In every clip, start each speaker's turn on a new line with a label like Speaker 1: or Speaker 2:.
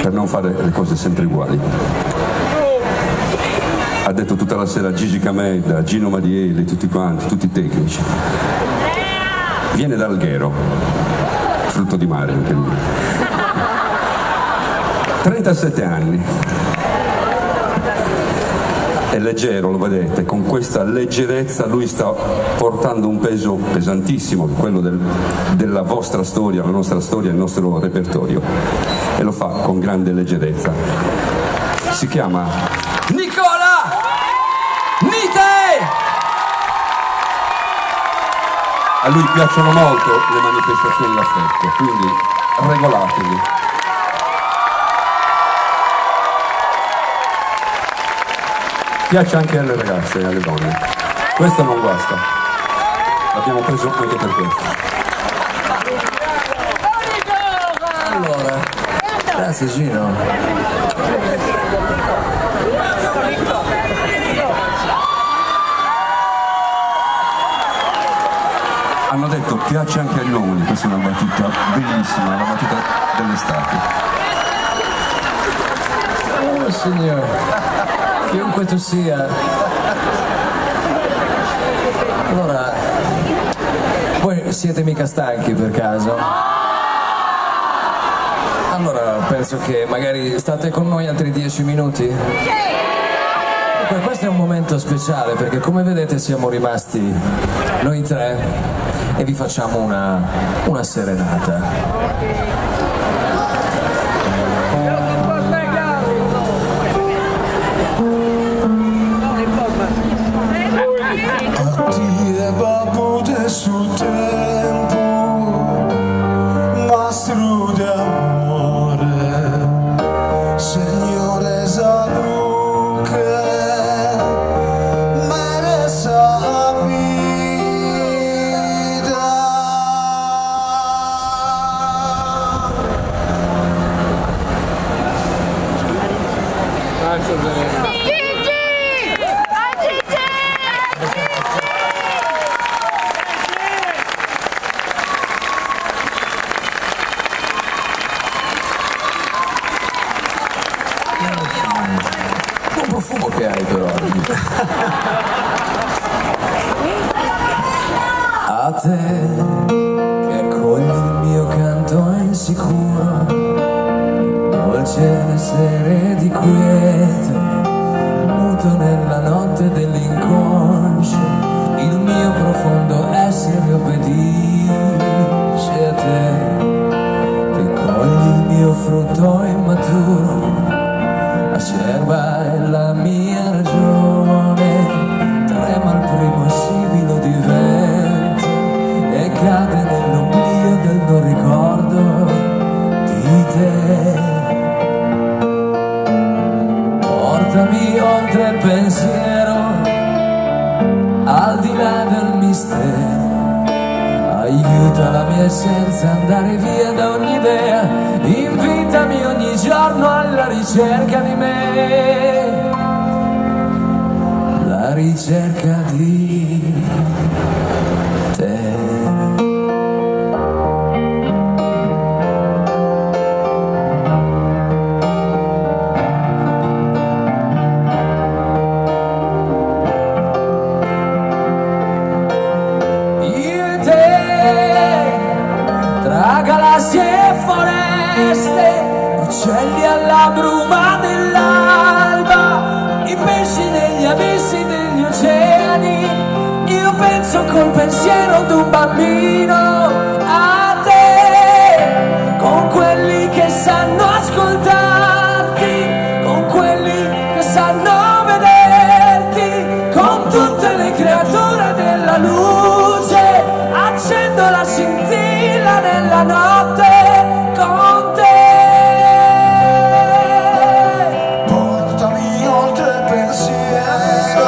Speaker 1: Per non fare le cose sempre uguali. Ha detto tutta la sera Gigi Cameda, Gino Marieli, tutti quanti, tutti i tecnici. Viene da Alghero, frutto di mare anche lui. 37 anni. È leggero, lo vedete, con questa leggerezza lui sta portando un peso pesantissimo, quello della vostra storia, la nostra storia, il nostro repertorio, e lo fa con grande leggerezza. Si chiama Nicola Nite! A lui piacciono molto le manifestazioni d'affetto, quindi regolatevi. Piace anche alle ragazze e alle donne. Questo non guasta. L'abbiamo preso anche per questo.
Speaker 2: Allora, grazie Gino.
Speaker 1: Hanno detto piace anche agli uomini, questa è una battuta bellissima, una battuta dell'estate.
Speaker 2: Oh signore. Chiunque tu sia. Allora, voi siete mica stanchi per caso? Allora penso che magari state con noi altri 10 minuti. Dunque, questo è un momento speciale perché come vedete siamo rimasti noi tre e vi facciamo una serenata.
Speaker 3: Su tempo, mastro de amore, Signore salud que merece la vida.
Speaker 2: Buon profumo che hai però. A te che accogli il mio canto insicuro, dolce le sere di quiete, muto nella notte dell'inconscio, il mio profondo essere obbedisce a te che cogli il mio frutto immaturo. Acerba è la mia ragione, trema al primo sibilo di vento e cade nell'oblio del non ricordo di te. Portami oltre il pensiero, al di là del mistero, aiuta la mia essenza ad andare via da ogni idea, invitami ogni giorno alla ricerca di me, la ricerca di te. Galassie e foreste, uccelli alla bruma dell'alba, i pesci negli abissi degli oceani. Io penso col pensiero d'un bambino a te, con quelli che sanno ascoltarti, con quelli che sanno vederti, con tutte le creature della luce, accendo la scintilla nella notte con te.
Speaker 3: Portami oltre il pensiero,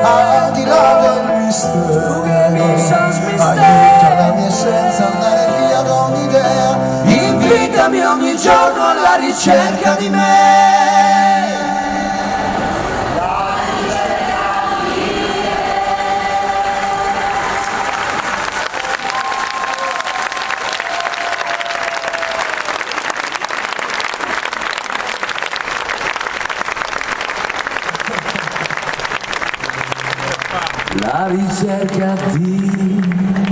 Speaker 3: al di là del mistero, aiuta la mia essenza ad andare via da ogni idea, invitami ogni giorno alla ricerca di me.
Speaker 2: la ricerca di